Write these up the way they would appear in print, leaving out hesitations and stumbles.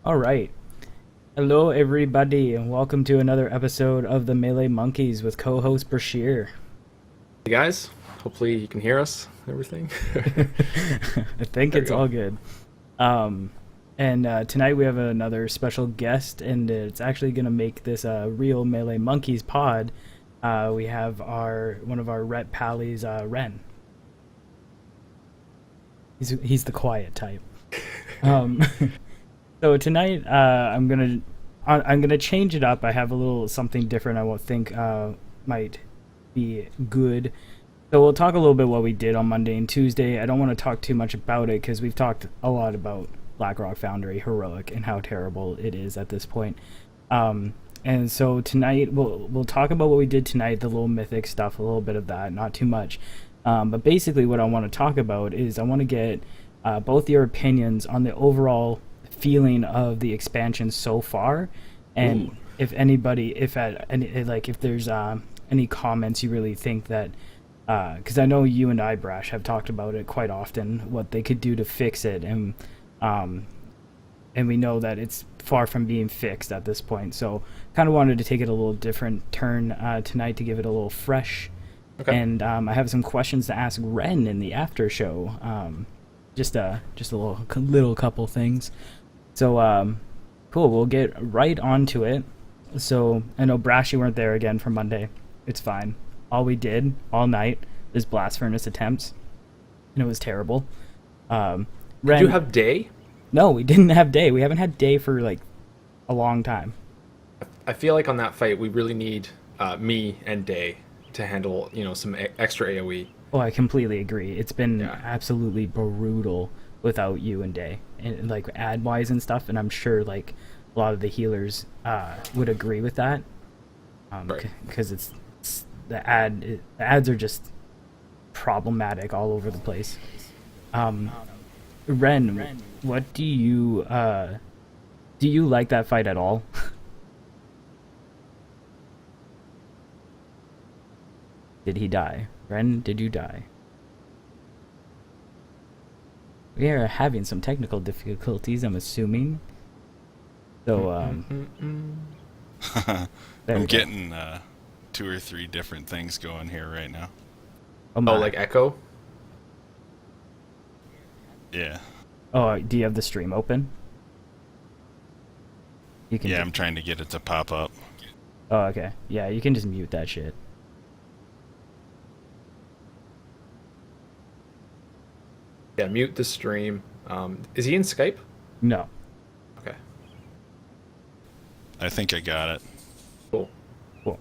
All right. Hello, everybody, and welcome to another episode of the Melee Monkeys with co-host Brashear. Hey guys, hopefully you can hear us. Everything. I think There we it's go. all good. Um, and tonight we have another special guest, and it's actually going to make this a real Melee Monkeys pod. We have our one of our Rhett Pallies, Ren. He's the quiet type. Um, so tonight I'm gonna change it up. I have a little something different. I will think might be good. So we'll talk a little bit what we did on Monday and Tuesday. I don't want to talk too much about it because we've talked a lot about BlackRock Foundry Heroic and how terrible it is at this point. Um, and so tonight we'll talk about what we did tonight, the little mythic stuff, a little bit of that, not too much. But basically, what I want to talk about is I want to get both your opinions on the overall feeling of the expansion so far, and Ooh. if anybody, if at any, like if there's any comments you really think that, because I know you and I, Brash, have talked about it quite often, what they could do to fix it, um, and we know that it's far from being fixed at this point. So, kind of wanted to take it a little different turn tonight to give it a little fresh. Okay. And I have some questions to ask Ren in the after show. Just a little couple things. So cool. We'll get right onto it. So I know Brash, you weren't there again for Monday. It's fine. All we did all night is blast furnace attempts, and it was terrible. Did you Ren, have day? no, we didn't have day. We haven't had day for like a long time. I feel like on that fight we really need me and Day to handle some extra AOE. Oh, I completely agree. It's been Yeah. absolutely brutal without you and Day, and like ad wise and stuff. And I'm sure like a lot of the healers would agree with that, Right. because it's the ads are just problematic all over the place. Um, Ren, what do you like that fight at all? Did he die? Ren, did you die? We are having some technical difficulties, I'm assuming. So, there I'm we go. getting two or three different things going here right now. Oh my. Oh, like Echo? Yeah. Oh, do you have the stream open? You can. Yeah, I'm trying to get it to pop up. Oh, okay. Yeah, you can just mute that shit. Yeah, mute the stream. Is he in Skype? No. Okay, I think I got it. cool. Cool.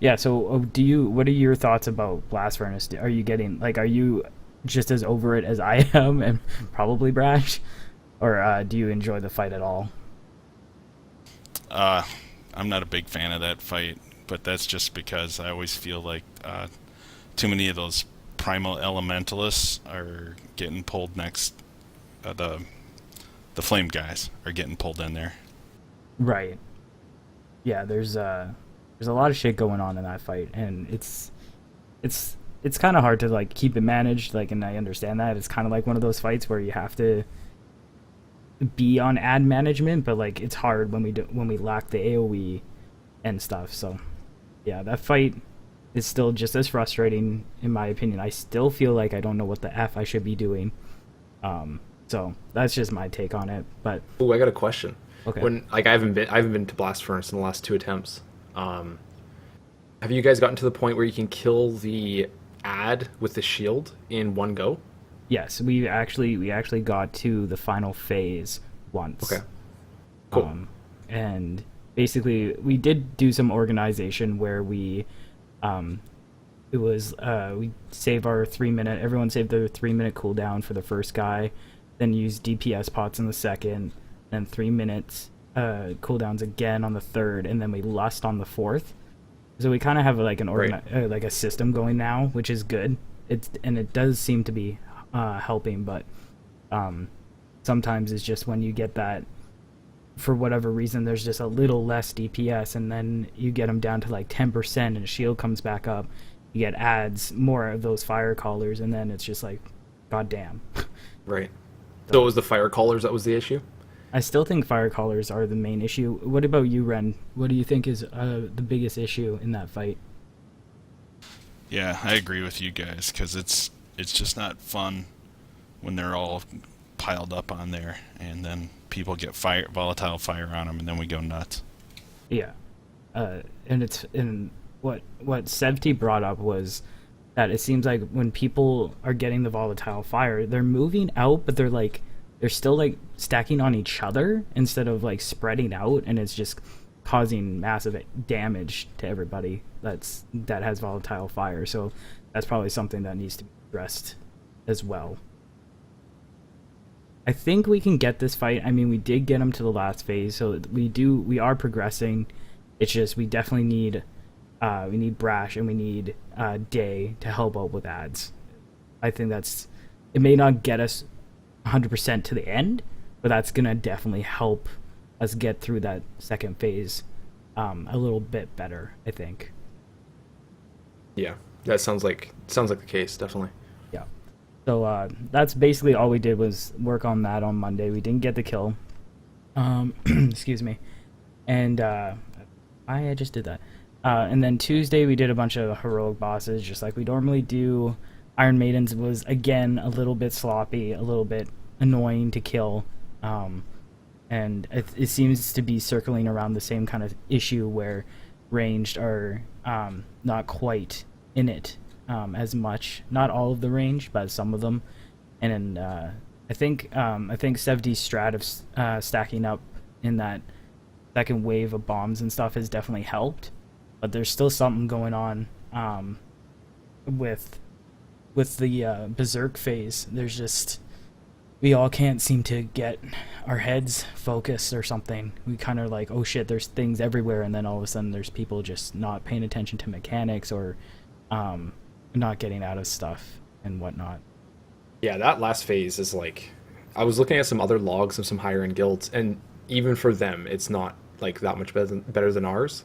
Yeah. So, do you? What are your thoughts about Blast Furnace? Are you getting like? Are you just as over it as I am, and probably Brash, or do you enjoy the fight at all? I'm not a big fan of that fight, but that's just because I always feel like too many of those primal elementalists are getting pulled next. The flame guys are getting pulled in there. Right. Yeah. There's a lot of shit going on in that fight, and it's kind of hard to like keep it managed. Like, and I understand that it's kind of like one of those fights where you have to be on ad management, but like it's hard when we lack the AoE and stuff. So yeah, that fight is still just as frustrating in my opinion. I still feel like I don't know what the F I should be doing. So that's just my take on it. But Ooh, I got a question. okay. When I haven't been to Blast Furnace in the last two attempts. Have you guys gotten to the point where you can kill the ad with the shield in one go? Yes, we actually got to the final phase once. Okay, cool. And basically we did do some organization where it was we save our 3 minute, everyone saved their 3 minute cooldown for the first guy, then use DPS pots in the second, then 3 minutes cooldowns again on the third, and then we lust on the fourth. So we kind of have like like a system going now, which is good. It does seem to be helping, but sometimes it's just when you get that, for whatever reason, there's just a little less DPS, and then you get them down to like 10%, and a shield comes back up. You get adds more of those fire callers, and then it's just like, god damn. Right. So it was the fire callers that was the issue? I still think fire callers are the main issue. What about you, Ren? What do you think is the biggest issue in that fight? Yeah, I agree with you guys because it's just not fun when they're all piled up on there, and then people get volatile fire on them, and then we go nuts. Yeah, and what Sevti brought up was that it seems like when people are getting the volatile fire, they're moving out, but they're still like stacking on each other instead of like spreading out, and it's just causing massive damage to everybody that has volatile fire. So that's probably something that needs to be addressed as well. I think we can get this fight. I mean, we did get him to the last phase, so we are progressing. It's just we definitely need Brash and we need Day to help out with ads. I think it may not get us 100% to the end, but that's gonna definitely help us get through that second phase a little bit better, I think. Yeah, that sounds like the case, definitely. Yeah. So that's basically all we did was work on that on Monday. We didn't get the kill. Excuse me. And I just did that. And then Tuesday we did a bunch of heroic bosses, just like we normally do. Iron Maidens was, again, a little bit sloppy, a little bit annoying to kill. And it seems to be circling around the same kind of issue where ranged are not quite in it as much. Not all of the range, but some of them. And I think Sevdi's strat of stacking up in that second wave of bombs and stuff has definitely helped. But there's still something going on with the Berserk phase. There's just, we all can't seem to get our heads focused or something. We kind of like, oh shit, there's things everywhere, and then all of a sudden there's people just not paying attention to mechanics or not getting out of stuff and whatnot. Yeah, that last phase is like, I was looking at some other logs of some higher end guilds, and even for them, it's not like that much better than ours.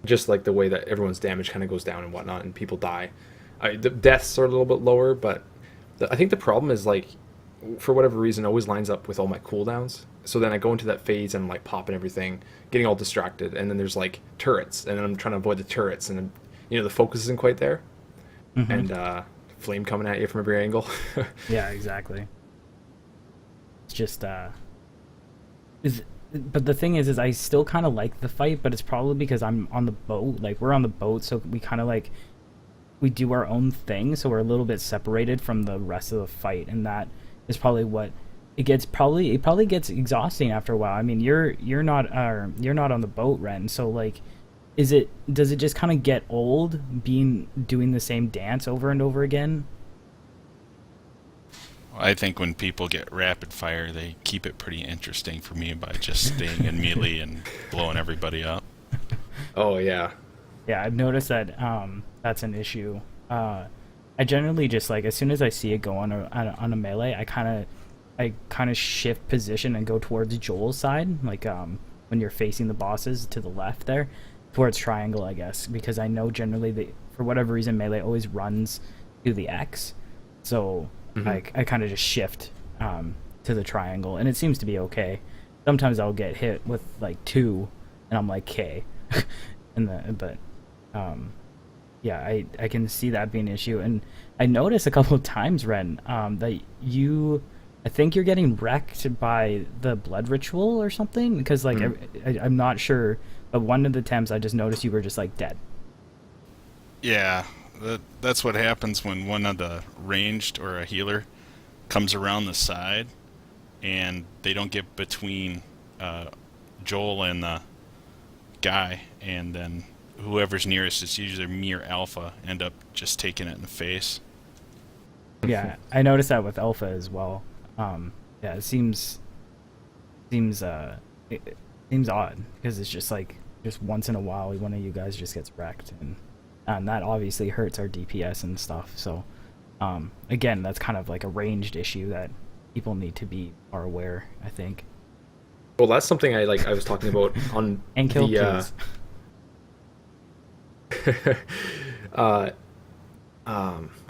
Just like the way that everyone's damage kind of goes down and whatnot, and people die. The deaths are a little bit lower, but I think the problem is, like, for whatever reason, it always lines up with all my cooldowns. So then I go into that phase and I'm like popping everything, getting all distracted, and then there's like turrets, and then I'm trying to avoid the turrets, and the focus isn't quite there, and flame coming at you from every angle. Yeah, exactly. It's just but the thing is I still kind of like the fight, but it's probably because I'm on the boat. Like, we're on the boat, so we kind of like, we do our own thing, so we're a little bit separated from the rest of the fight, and that is probably what it probably gets exhausting after a while. I mean, you're not on the boat, Ren, so like, does it just kind of get old doing the same dance over and over again? I think when people get rapid fire, they keep it pretty interesting for me by just staying in melee and blowing everybody up. Oh yeah. Yeah, I've noticed that that's an issue. I generally just, like, as soon as I see it go on a melee, I kind of shift position and go towards Joel's side, like when you're facing the bosses to the left there, towards triangle, I guess, because I know generally for whatever reason melee always runs to the X, so I kind of just shift to the triangle, and it seems to be okay. Sometimes I'll get hit with like 2, and I'm like, okay, yeah, I can see that being an issue. And I noticed a couple of times, Ren, that I think you're getting wrecked by the blood ritual or something, because like I'm not sure, but one of the attempts I just noticed you were just like dead. Yeah, that's what happens when one of the ranged or a healer comes around the side, and they don't get between Joel and the guy, and then whoever's nearest, it's usually me or Alpha, end up just taking it in the face. Yeah, I noticed that with Alpha as well. Yeah, it seems odd, because it's just like, just once in a while one of you guys just gets wrecked, and that obviously hurts our DPS and stuff. So again, that's kind of like a ranged issue that people need to be more aware, I think. Well, that's something I was talking about on and kill please.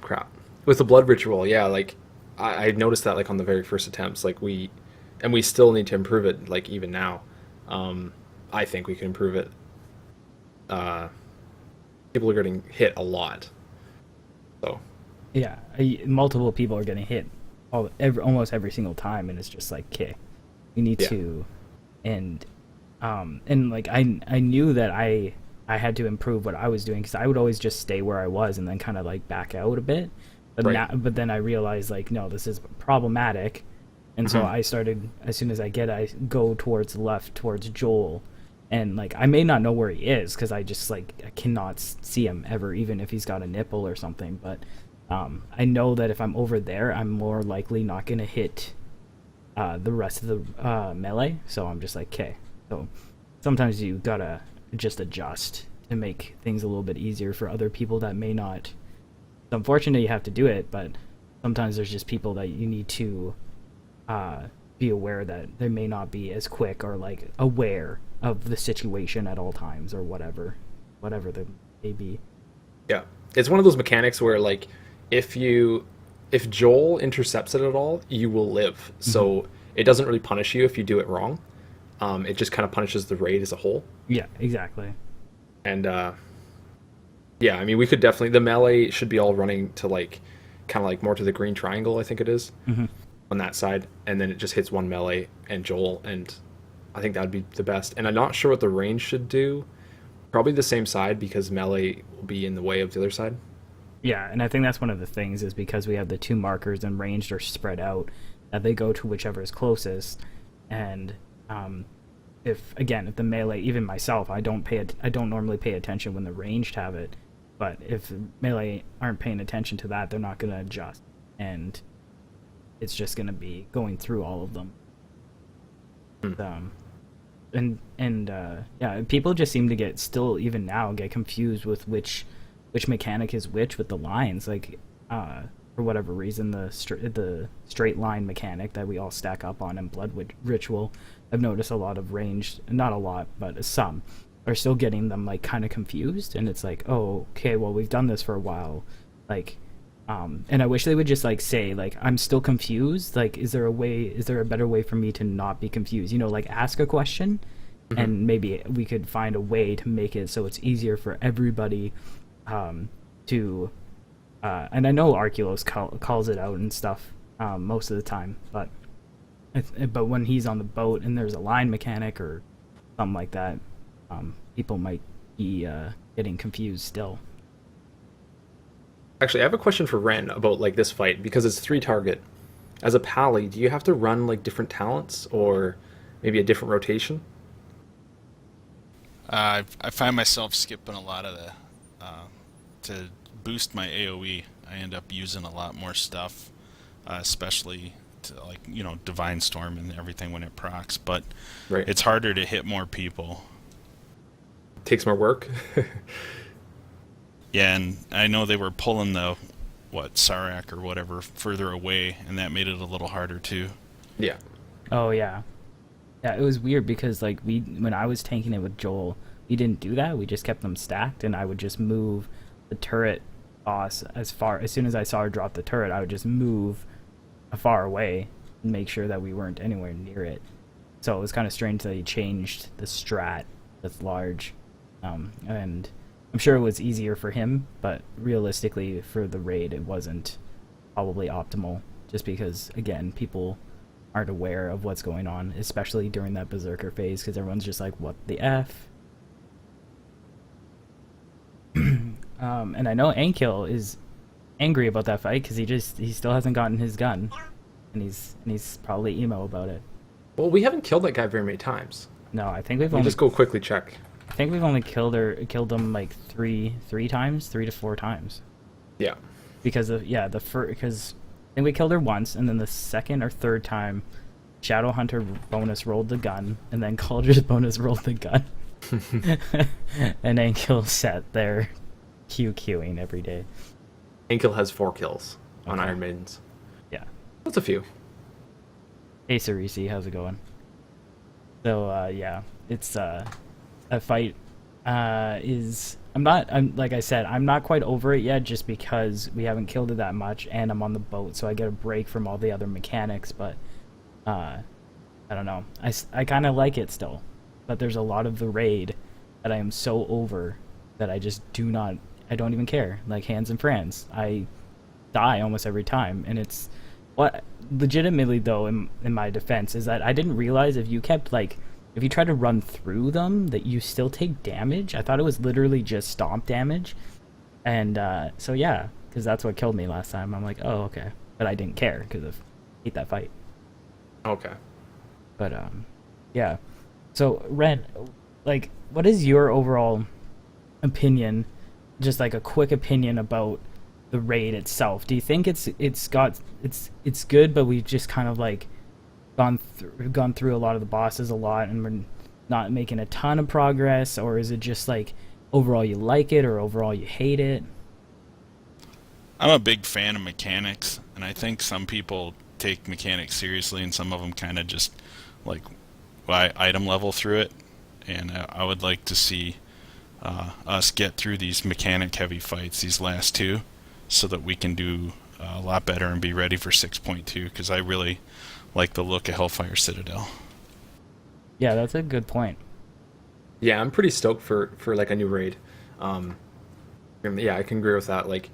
Crap. With the blood ritual, yeah, like I noticed that like on the very first attempts, like we still need to improve it. Like even now, I think we can improve it. People are getting hit a lot, so Yeah, multiple people are getting hit almost every single time, and it's just like, okay, we need to, and like I knew that I had to improve what I was doing, because I would always just stay where I was and then kind of like back out a bit, but but then I realized like, no, this is problematic, and so I started, as soon as I go towards the left towards Joel, and like I may not know where he is because I just like I cannot see him ever, even if he's got a nipple or something, but I know that if I'm over there, I'm more likely not gonna hit the rest of the melee. So I'm just like, okay. So sometimes you gotta just adjust to make things a little bit easier for other people that may not. It's unfortunate you have to do it, but sometimes there's just people that you need to be aware that they may not be as quick or like aware of the situation at all times, or whatever they may be. Yeah, it's one of those mechanics where like if Joel intercepts it at all, you will live. So it doesn't really punish you if you do it wrong. It just kind of punishes the raid as a whole. Yeah, exactly. And yeah, I mean, we could definitely, the melee should be all running to like kind of like more to the green triangle, I think it is, on that side, and then it just hits one melee and Joel, and I think that would be the best. And I'm not sure what the range should do. Probably the same side, because melee will be in the way of the other side. Yeah, and I think that's one of the things, is because we have the two markers and ranged are spread out, that they go to whichever is closest. And if the melee, even myself, I don't normally pay attention when the ranged have it, but if melee aren't paying attention to that, they're not going to adjust, and it's just going to be going through all of them. Yeah, people just seem to get confused with which mechanic is which with the lines, like for whatever reason the straight line mechanic that we all stack up on in Blood Ritual, I've noticed a lot of ranged, not a lot but some, are still getting them like kind of confused, and it's like, oh, okay, well, we've done this for a while, like and I wish they would just like say like, I'm still confused, like is there a better way for me to not be confused, like ask a question, and maybe we could find a way to make it so it's easier for everybody to and I know Arculos calls it out and stuff most of the time, but when he's on the boat and there's a line mechanic or something like that, people might be getting confused still. Actually, I have a question for Ren about like this fight, because it's 3-target. As a pally, do you have to run like different talents or maybe a different rotation? I find myself skipping a lot of the to boost my AoE. I end up using a lot more stuff, especially to like Divine Storm and everything when it procs. But it's harder to hit more people. Takes more work. Yeah, and I know they were pulling the Sarak or whatever further away, and that made it a little harder too. Yeah. Oh yeah. Yeah, it was weird because like when I was tanking it with Joel, we didn't do that. We just kept them stacked, and I would just move the turret boss as soon as I saw her drop the turret, I would just move far away and make sure that we weren't anywhere near it. So it was kind of strange that he changed the strat that's large, and I'm sure it was easier for him, but realistically for the raid it wasn't probably optimal, just because again people aren't aware of what's going on, especially during that berserker phase, because everyone's just like, what the F? And I know Ankil is angry about that fight because he still hasn't gotten his gun, and he's probably emo about it. Well, we haven't killed that guy very many times. No, I think we've only just go quickly check. I think we've only killed him like three to four times. Yeah. Because because I think we killed her once, and then the second or third time, Shadowhunter bonus rolled the gun, and then Calder's bonus rolled the gun. And Ankil sat there QQing every day. Ankil has 4 kills on Iron Maidens. Yeah. That's a few. Hey Cerisi, how's it going? So yeah, it's that fight is I'm like I said, I'm not quite over it yet, just because we haven't killed it that much, and I'm on the boat, so I get a break from all the other mechanics. But I don't know. I kind of like it still, but there's a lot of the raid that I am so over that I just do not. I don't even care. Like Hands and Friends, I die almost every time, and it's what legitimately though. In my defense, is that I didn't realize if you kept like. If you try to run through them, that you still take damage. I thought it was literally just stomp damage. And so yeah, because that's what killed me last time. I'm like, oh, okay. But I didn't care because I hate that fight. Okay. But yeah. So Ren, like, what is your overall opinion? Just like a quick opinion about the raid itself. Do you think it's good, but we've just kind of like gone through a lot of the bosses a lot, and we're not making a ton of progress, or is it just like overall you like it, or overall you hate it? I'm a big fan of mechanics, and I think some people take mechanics seriously, and some of them kind of just like item level through it. And I would like to see us get through these mechanic heavy fights, these last two, so that we can do a lot better and be ready for 6.2, because I really like the look of Hellfire Citadel. Yeah, that's a good point. Yeah, I'm pretty stoked for like a new raid. And yeah, I can agree with that. Like,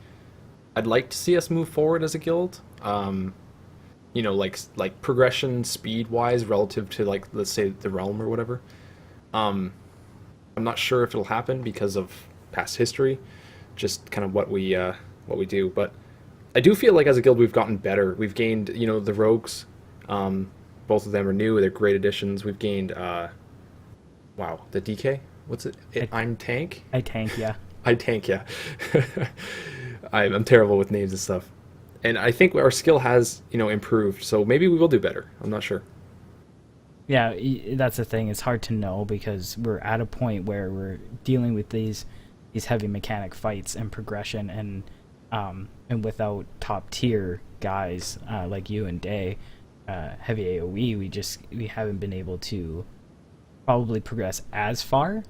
I'd like to see us move forward as a guild. You know, like progression speed wise relative to, like, let's say the realm or whatever. I'm not sure if it'll happen because of past history, just kind of what we do. But I do feel like as a guild we've gotten better. We've gained, you know, the rogues. Both of them are new. They're great additions. We've gained, wow, the DK. What's it? I'm tank. I tank, yeah. I tank, yeah. I'm terrible with names and stuff, and I think our skill has, you know, improved. So maybe we will do better. I'm not sure. Yeah, that's the thing. It's hard to know because we're at a point where we're dealing with these heavy mechanic fights and progression, and without top tier guys like you and Day, heavy AOE, we haven't been able to probably progress as far,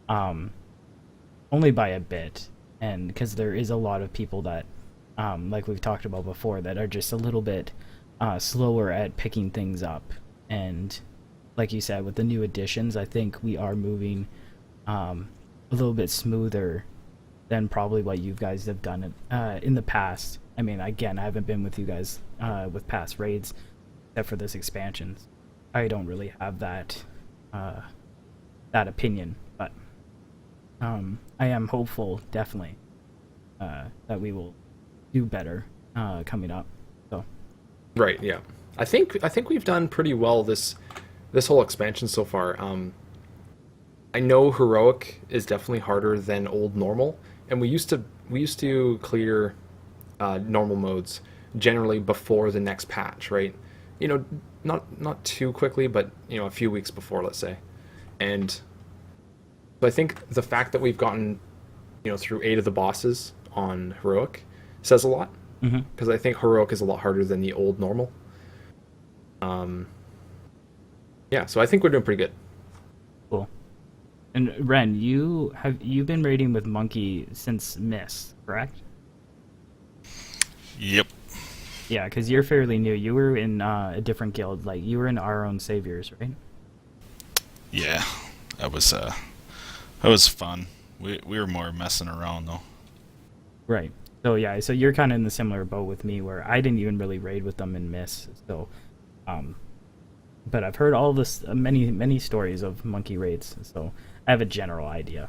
only by a bit, and because there is a lot of people that, like we've talked about before, that are just a little bit slower at picking things up. And like you said, with the new additions, I think we are moving a little bit smoother than probably what you guys have done in the past. I mean, again, I haven't been with you guys with past raids, except for this expansion. I don't really have that opinion, but I am hopeful, definitely, that we will do better coming up. So, Right. Yeah. I think we've done pretty well this whole expansion so far. I know heroic is definitely harder than old normal, and we used to clear normal modes generally before the next patch, right? You know, not too quickly, but, you know, a few weeks before, let's say. And so I think the fact that we've gotten, you know, through 8 of the bosses on heroic says a lot, because I think heroic is a lot harder than the old normal. Yeah, so I think we're doing pretty good. cool. And Ren, you've been raiding with Monkey since Miss, correct? Yep. Yeah, because you're fairly new. You were in a different guild. Like, you were in Our Own Saviors, right? Yeah, that was fun. We were more messing around though. Right. So yeah, so you're kind of in the similar boat with me, where I didn't even really raid with them in Miss. So, but I've heard all this many stories of Monkey raids, so I have a general idea.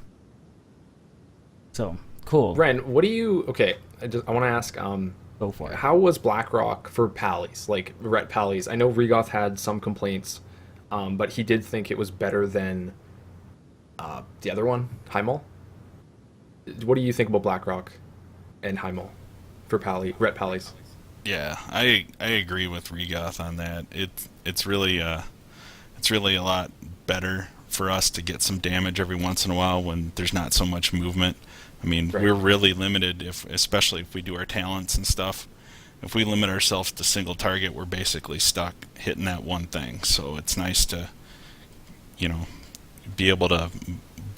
So cool. Ren, what do you? Okay, I want to ask. Go for it. How was Blackrock for Pallies, like Ret Pallies? I know Regoth had some complaints, but he did think it was better than the other one, Heimel. What do you think about Blackrock and Heimel for Ret Pallies? Yeah, I agree with Regoth on that. It's really a lot better for us to get some damage every once in a while when there's not so much movement. I mean, Right. we're really limited, especially if we do our talents and stuff. If we limit ourselves to single target, we're basically stuck hitting that one thing. So it's nice to, you know, be able to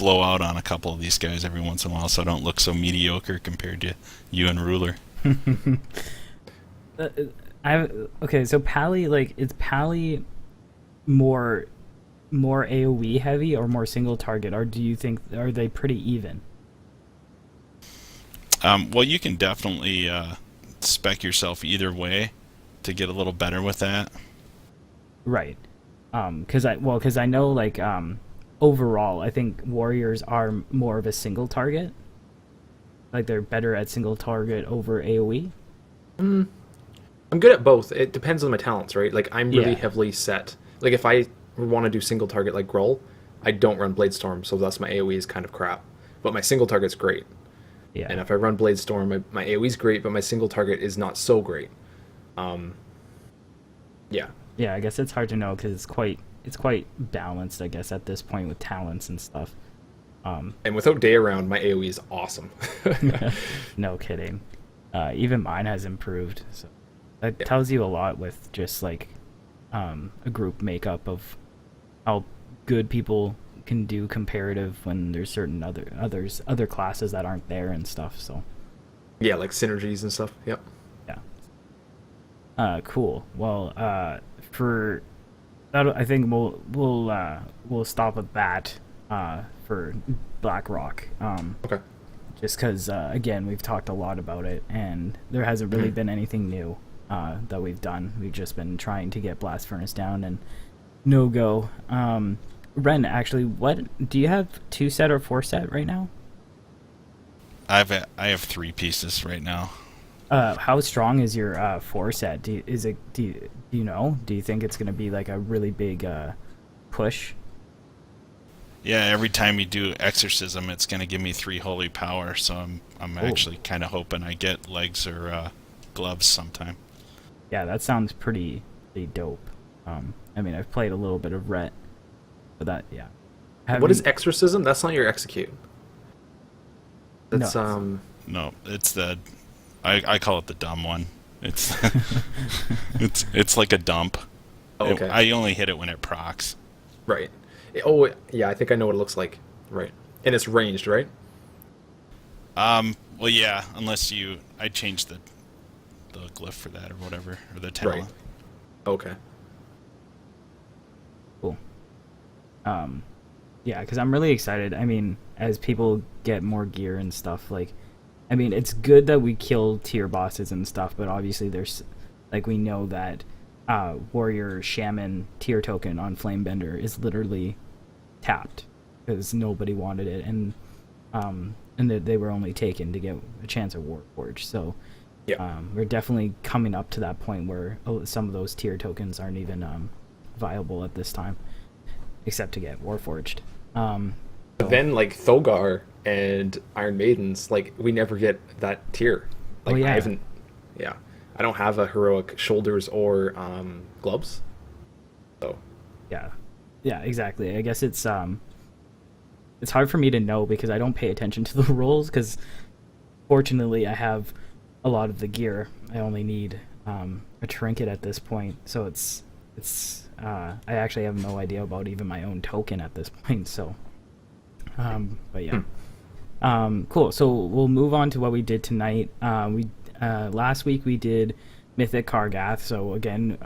blow out on a couple of these guys every once in a while, so I don't look so mediocre compared to you and Rhuller. Okay, so Pally, like, is Pally more AoE heavy or more single target, or do you think are they pretty even? Well, you can definitely spec yourself either way to get a little better with that. Right. Because I know, like, overall, I think warriors are more of a single target. Like, they're better at single target over AoE. I'm good at both. It depends on my talents, right? Like, I'm really Yeah. heavily set. Like, if I want to do single target like Grull, I don't run Bladestorm, so thus my AoE is kind of crap. But my single target's great. Yeah. And if I run Bladestorm, my AoE is great, but my single target is not so great. Yeah. Yeah, I guess it's hard to know because it's quite balanced, I guess, at this point with talents and stuff. And without Day around, my AoE is awesome. No kidding. Even mine has improved, so that tells you a lot with just like a group makeup of how good people can do comparative when there's certain other classes that aren't there and stuff. So Yeah, like synergies and stuff. Yep. yeah. Cool. Well, for that, I think we'll stop at that for BlackRock. Okay. Just because, again, we've talked a lot about it, and there hasn't really been anything new that we've done. We've just been trying to get Blast Furnace down and no go. Ren, actually, what do you have? 2 set or 4 set right now? I have 3 pieces right now. How strong is your 4 set? Do you know? Do you think it's going to be like a really big push? Yeah, every time you do exorcism, it's going to give me 3 holy power. So I'm actually kind of hoping I get legs or gloves sometime. Yeah, that sounds pretty dope. I mean, I've played a little bit of Ret, but that, yeah. What is exorcism? That's not your execute. That's No. No, it's the I call it the dumb one. It's it's like a dump. Oh, okay. I only hit it when it procs. Right. Oh, yeah, I think I know what it looks like. Right. And it's ranged, right? Well, yeah, unless I changed the glyph for that or whatever, or the talent. Right. Okay. Cool. Yeah, because I'm really excited. I mean, as people get more gear and stuff, like, I mean, it's good that we kill tier bosses and stuff, but obviously there's, like, we know that warrior shaman tier token on Flamebender is literally tapped because nobody wanted it, and they were only taken to get a chance at Warforged. So yeah, we're definitely coming up to that point where some of those tier tokens aren't even viable at this time, except to get Warforged. But then, like, Thogar and Iron Maidens, like, we never get that tier. Like, yeah. I don't have a heroic shoulders or gloves. So Yeah, exactly. I guess it's hard for me to know because I don't pay attention to the rolls, because fortunately I have a lot of the gear. I only need a trinket at this point, so it's I actually have no idea about even my own token at this point. So but yeah. Cool. So we'll move on to what we did tonight. Last week we did Mythic Kargath. So again,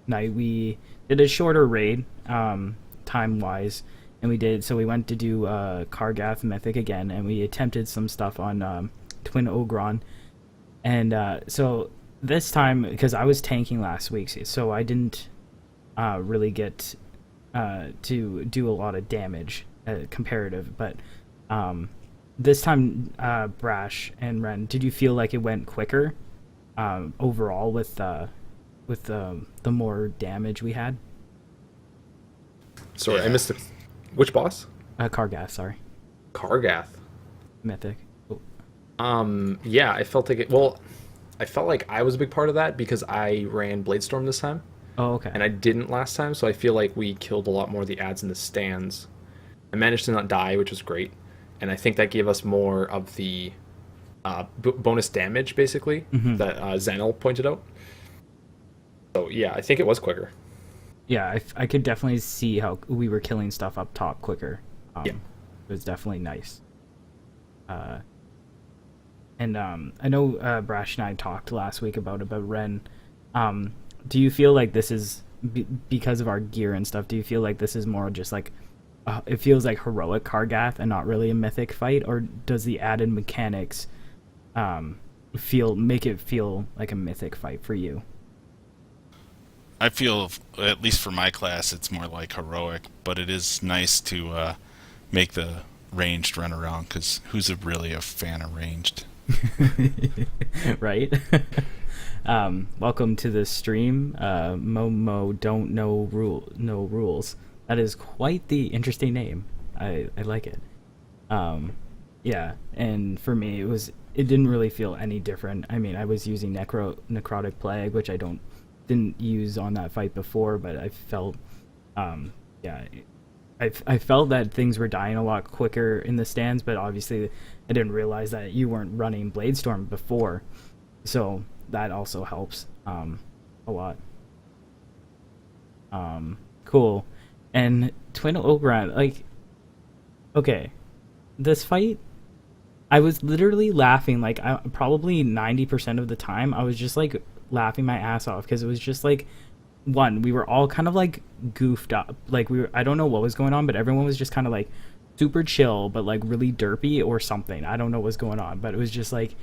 night we did a shorter raid, time wise, and we went to do Kargath Mythic again, and we attempted some stuff on Twin Ogron, and so this time, because I was tanking last week, so I didn't really get to do a lot of damage comparative, but this time, Brash and Ren, did you feel like it went quicker overall with the more damage we had? Sorry, Yeah. I missed it. Which boss? Kargath, sorry. Kargath. Mythic. Oh. Yeah, I felt like I felt like I was a big part of that because I ran Bladestorm this time. Oh, okay. And I didn't last time, so I feel like we killed a lot more of the ads in the stands. I managed to not die, which was great. And I think that gave us more of the bonus damage, basically, that Zanel pointed out. So, yeah, I think it was quicker. Yeah, I could definitely see how we were killing stuff up top quicker. Yeah. It was definitely nice. And I know Brash and I talked last week about Ren. Do you feel like this is because of our gear and stuff? Do you feel like this is more just like it feels like heroic Kargath and not really a mythic fight, or does the added mechanics make it feel like a mythic fight for you? I feel, at least for my class, it's more like heroic, but it is nice to make the ranged run around, because who's really a fan of ranged? Right? Welcome to the stream. Momo don't know rules. That is quite the interesting name. I like it. Yeah, and for me it didn't really feel any different. I mean, I was using necrotic plague, which I didn't use on that fight before, but I felt I felt that things were dying a lot quicker in the stands, but obviously I didn't realize that you weren't running Bladestorm before, so that also helps a lot. Cool. And Twin Ogran, like, okay, this fight, I was literally laughing, like, probably 90% of the time, I was just, like, laughing my ass off, because it was just, like, we were all kind of, like, goofed up, like, I don't know what was going on, but everyone was just kind of, like, super chill, but, like, really derpy or something. I don't know what was going on, but it was just, like,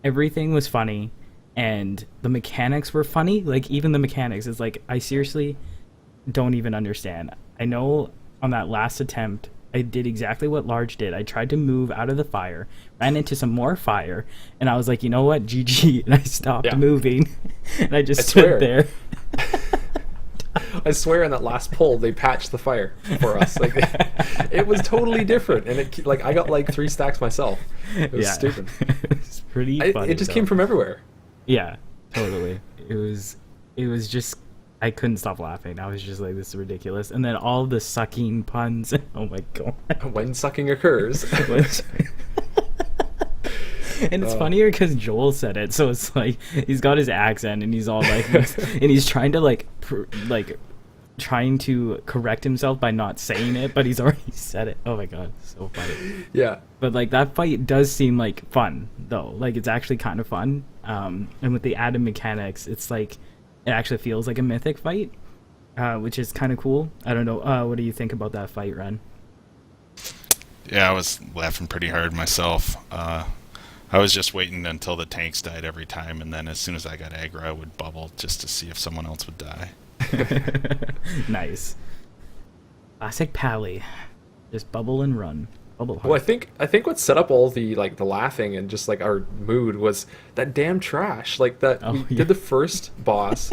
everything was funny, and the mechanics were funny, like, even the mechanics is, like, I seriously don't even understand. I know on that last attempt, I did exactly what Large did. I tried to move out of the fire, ran into some more fire, and I was like, you know what, GG, and I stopped moving, and I just stood there. I swear, in that last pull, they patched the fire for us. Like, it was totally different, and I got like 3 stacks myself. It was stupid. It was pretty funny. It just came from everywhere. Yeah, totally. It was just, I couldn't stop laughing. I was just like, this is ridiculous. And then all the sucking puns. Oh my god. When sucking occurs. And it's funnier because Joel said it, so it's like he's got his accent and he's all like, and he's trying to trying to correct himself by not saying it, but he's already said it. Oh my god, so funny. Yeah. But like that fight does seem like fun though. Like it's actually kind of fun. And with the added mechanics, it's like it actually feels like a mythic fight, which is kind of cool. I don't know. What do you think about that fight, Ren? Yeah, I was laughing pretty hard myself. I was just waiting until the tanks died every time, and then as soon as I got aggro, I would bubble just to see if someone else would die. Nice. Classic Pally. Just bubble and run. Bubble hard. Well, I think what set up all the the laughing and just like our mood was that damn trash. Like that did the first boss.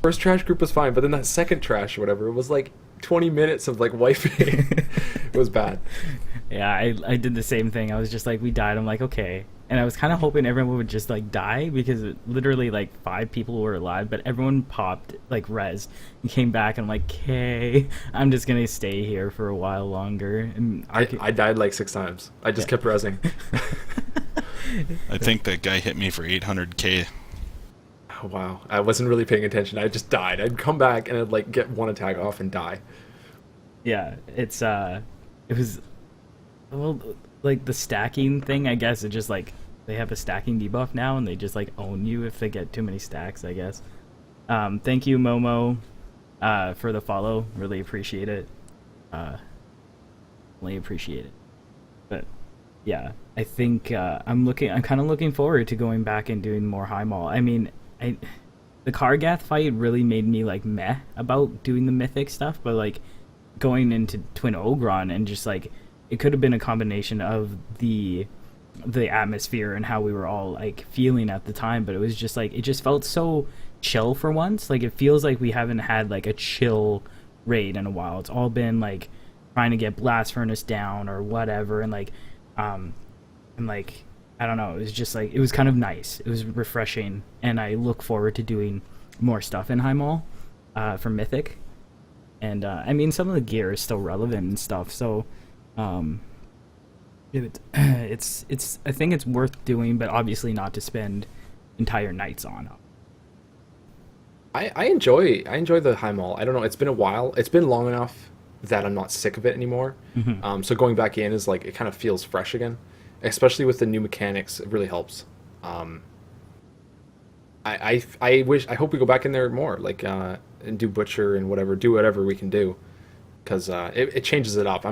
First trash group was fine, but then that second trash or whatever, it was like 20 minutes of like wiping. It was bad. Yeah, I did the same thing. I was just like, we died. I'm like, okay. And I was kind of hoping everyone would just like die because literally like 5 people were alive, but everyone popped like res and came back. And I'm like, okay, I'm just gonna stay here for a while longer. And I died like 6 times. I just kept resing. I think that guy hit me for 800k. Oh, wow, I wasn't really paying attention. I just died. I'd come back and I'd like get one attack off and die. Yeah, it was. Well, like the stacking thing, I guess it just like they have a stacking debuff now, and they just like own you if they get too many stacks, I guess. Thank you, Momo, for the follow. Really appreciate it. Really appreciate it. But yeah, I think I'm kind of looking forward to going back and doing more high mall. I mean, the Kargath fight really made me like meh about doing the mythic stuff, but like going into Twin Ogron and just like. It could have been a combination of the atmosphere and how we were all like feeling at the time, but it was just like it just felt so chill for once. Like it feels like we haven't had like a chill raid in a while. It's all been like trying to get Blast Furnace down or whatever, and like I don't know, it was just like it was kind of nice. It was refreshing, and I look forward to doing more stuff in High Mall for Mythic. And I mean, some of the gear is still relevant and stuff, so it's I think it's worth doing, but obviously not to spend entire nights on. I enjoy the High Mall. I don't know, it's been a while. It's been long enough that I'm not sick of it anymore. So going back in is like, it kind of feels fresh again, especially with the new mechanics. It really helps. I hope we go back in there more, like, and do butcher and do whatever we can do, because it changes it up.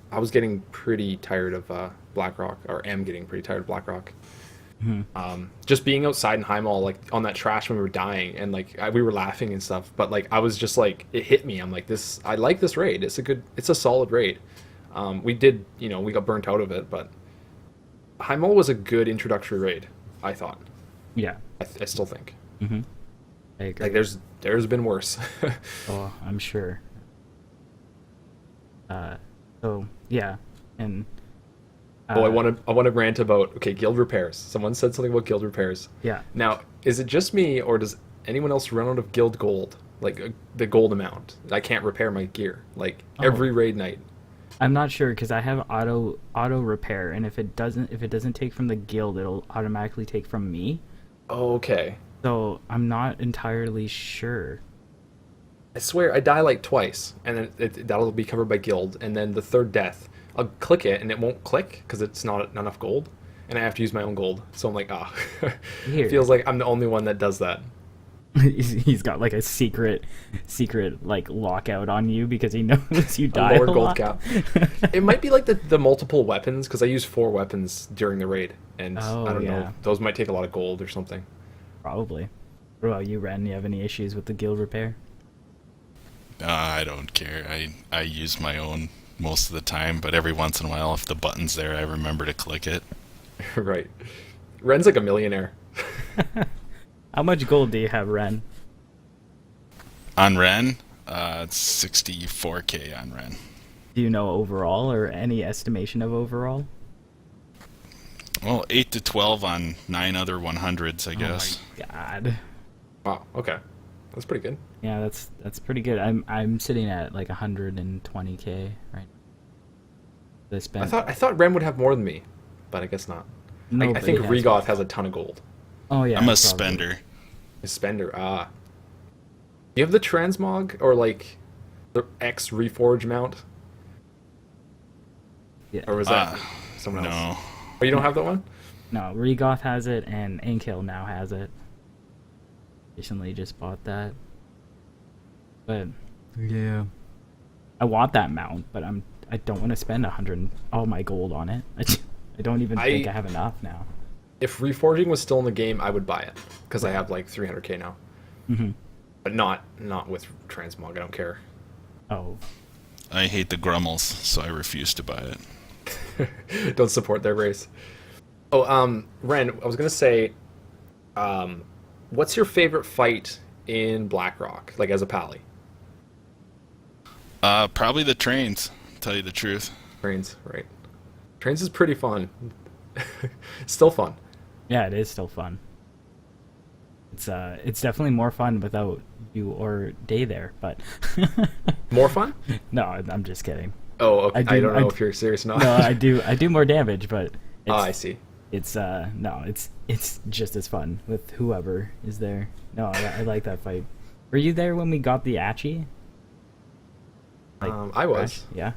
I was getting pretty tired of Blackrock, or am getting pretty tired of Blackrock. Just being outside in Highmall, like on that trash when we were dying, and like we were laughing and stuff, but like I was just like, it hit me. I'm like, I like this raid. It's a solid raid. We got burnt out of it, but Highmall was a good introductory raid, I thought. Yeah. I still think. I agree. Like there's been worse. Oh, I'm sure. So yeah, and I want to rant about guild repairs. Someone said something about guild repairs. yeah. Now, is it just me, or does anyone else run out of guild gold, like the gold amount? I can't repair my gear like every raid night. I'm not sure because I have auto repair, and if it doesn't take from the guild, it'll automatically take from me. Oh, okay. So I'm not entirely sure. I swear I die like twice, and then that'll be covered by guild, and then the third death, I'll click it and it won't click because it's not enough gold, and I have to use my own gold. So I'm like, Here. Feels like I'm the only one that does that. He's got like a secret like lockout on you because he knows you die A lower a gold lot. cap. It might be like the multiple weapons, because I use 4 weapons during the raid, and I don't know, those might take a lot of gold or something. Probably. What about you, Ren? You have any issues with the guild repair? I don't care. I use my own most of the time, but every once in a while, if the button's there, I remember to click it. Right. Ren's like a millionaire. How much gold do you have, Ren? On Ren, it's 64k on Ren. Do you know overall, or any estimation of overall? Well, 8 to 12 on 9 other 100s, I guess. Oh my god. Wow. Okay, that's pretty good. Yeah, that's pretty good. I'm sitting at like 120k right now. I thought Ren would have more than me, but I guess not. I think Regoth has a ton of gold. Oh yeah. I'm a probably. spender. A spender. You have the transmog, or like the X Reforge mount? Yeah. Or was that someone else? No. Oh, you don't have that one? No, Regoth has it, and Ankill now has it. Recently just bought that. But yeah, I want that mount, but I don't want to spend all my gold on it. I don't even think I have enough now. If Reforging was still in the game, I would buy it, because I have like 300k now. But not with transmog. I don't care. Oh. I hate the Grummels, so I refuse to buy it. Don't support their race. Oh, Ren, I was gonna say, what's your favorite fight in Blackrock, like as a pally? Probably the trains, to tell you the truth. Trains, right? Trains is pretty fun. Still fun. Yeah, it is still fun. It's definitely more fun without you or Day there, but More fun? no, I'm just kidding. Oh, okay. I don't know if you're serious or not. No, I do more damage, but I see. It's it's just as fun with whoever is there. No, I like that fight. Were you there when we got the Achi? I was. Yeah.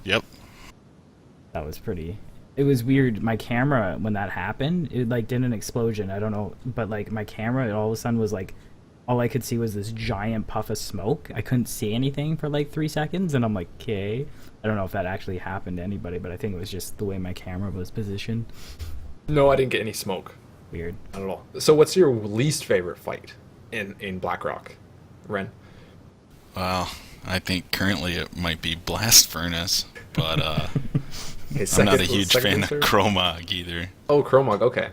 Yep. That was pretty. It was weird. My camera, when that happened, it like did an explosion. I don't know, but like my camera, it all of a sudden was like, all I could see was this giant puff of smoke. I couldn't see anything for like 3 seconds, and I'm like, okay. I don't know if that actually happened to anybody, but I think it was just the way my camera was positioned. No, I didn't get any smoke. Weird. Not at all. So, what's your least favorite fight in Blackrock, Ren? Well, I think currently it might be Blast Furnace, but Okay, I'm not a huge fan of Chromog either. Oh, Chromog. Okay.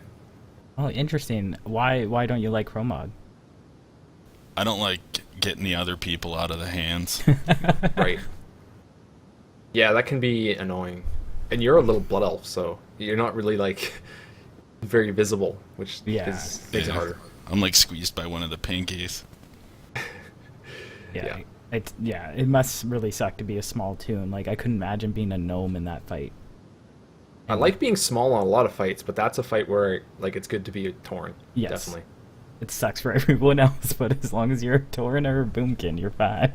Oh, interesting. Why don't you like Chromog? I don't like getting the other people out of the hands. Right. Yeah, that can be annoying. And you're a little blood elf, so you're not really like very visible, which makes it harder. I'm like squeezed by one of the pinkies. Yeah. It must really suck to be a small toon. Like, I couldn't imagine being a gnome in that fight. I like being small on a lot of fights, but that's a fight where like it's good to be a Tauren. Yes. Definitely. It sucks for everyone else, but as long as you're a Tauren or a Boomkin, you're fine.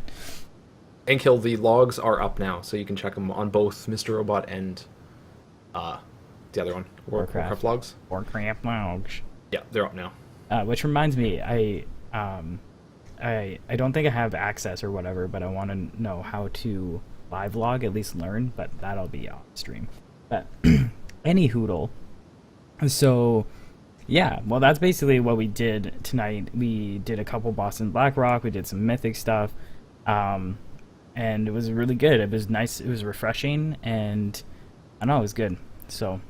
Ankill, the logs are up now, so you can check them on both Mr. Robot and the other one, Warcraft logs. Warcraft logs. Yeah, they're up now. Which reminds me, I don't think I have access or whatever, but I want to know how to live log, at least learn, but that'll be off stream. But any hoodle. So yeah, well, that's basically what we did tonight. We did a couple Boston Blackrock, we did some mythic stuff, and it was really good. It was nice, it was refreshing, and I know it was good. So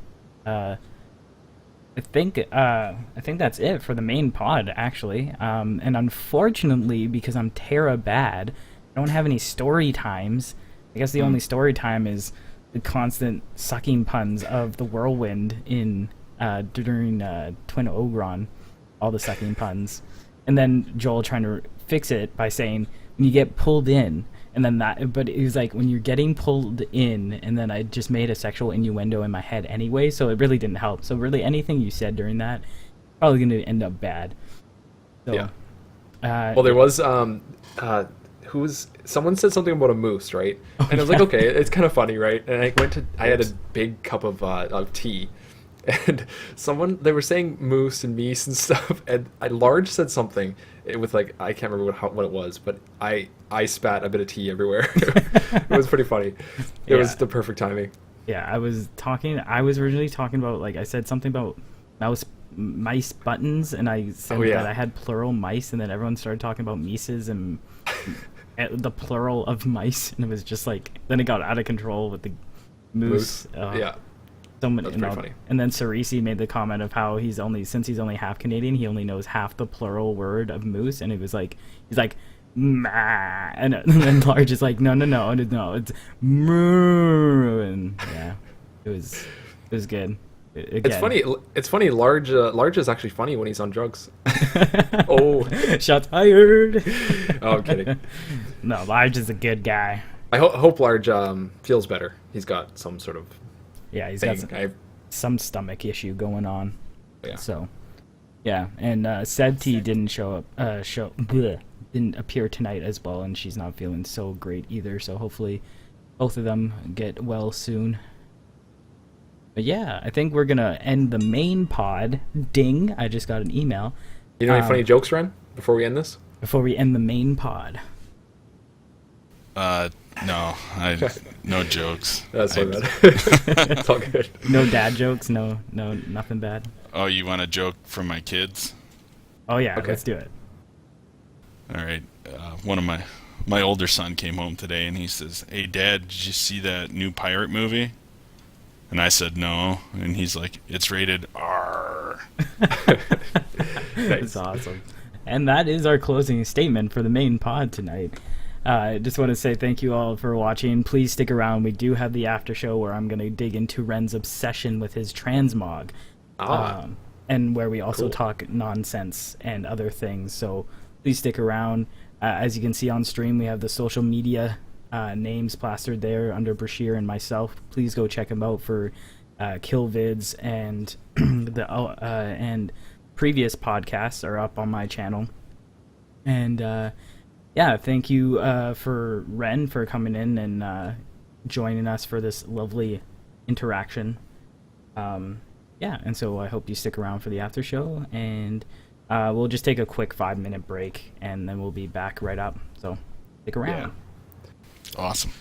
I think that's it for the main pod, actually. And unfortunately, because I'm Terra bad, I don't have any story times. I guess the only story time is the constant sucking puns of the whirlwind in during Twin Ogron, all the sucking puns, and then Joel trying to fix it by saying when you get pulled in, and then that. But it was like when you're getting pulled in, and then I just made a sexual innuendo in my head anyway, so it really didn't help. So really, anything you said during that probably going to end up bad. So, yeah. Well, there was someone said something about a moose, right? And I was like, okay, it's kind of funny, right? And I had a big cup of tea, and they were saying moose and meese and stuff, and Large said something with like, I can't remember what it was, but I spat a bit of tea everywhere. It was pretty funny. It was the perfect timing. Yeah, I was originally talking about, like, I said something about mice buttons, and I said that I had plural mice, and then everyone started talking about mices and the plural of mice, and it was just like, then it got out of control with the moose. Yeah. That's pretty funny. And then Cerisi made the comment of how since he's only half Canadian, he only knows half the plural word of moose, and he's like, "Ma," and then Large is like, no, it's moo, and yeah, it was good. Again. It's funny. Large is actually funny when he's on drugs. Oh, shots fired. Oh, I'm kidding. No, Large is a good guy. I hope Large feels better. He's got some sort of he's got some stomach issue going on. Yeah. So yeah, and Sebti didn't appear tonight as well, and she's not feeling so great either. So hopefully both of them get well soon. But yeah, I think we're gonna end the main pod. Ding! I just got an email. You know any funny jokes, Ren? Before we end this? Before we end the main pod. No, no jokes. That's so bad. It's all good. No dad jokes. No, nothing bad. Oh, you want a joke from my kids? Oh yeah, okay. Let's do it. All right. One of my older son came home today, and he says, "Hey, Dad, did you see that new pirate movie?" And I said no, and he's like, "It's rated R." That's awesome. And that is our closing statement for the main pod tonight. I just want to say thank you all for watching. Please stick around. We do have the after show where I'm going to dig into Ren's obsession with his transmog. And where we also talk nonsense and other things. So please stick around. As you can see on stream, we have the social media names plastered there under Brashear and myself. Please go check them out for kill vids, and and previous podcasts are up on my channel. And yeah, thank you for Ren for coming in and joining us for this lovely interaction. Yeah, and so I hope you stick around for the after show, and we'll just take a quick 5-minute break, and then we'll be back right up. So stick around. Yeah. Awesome.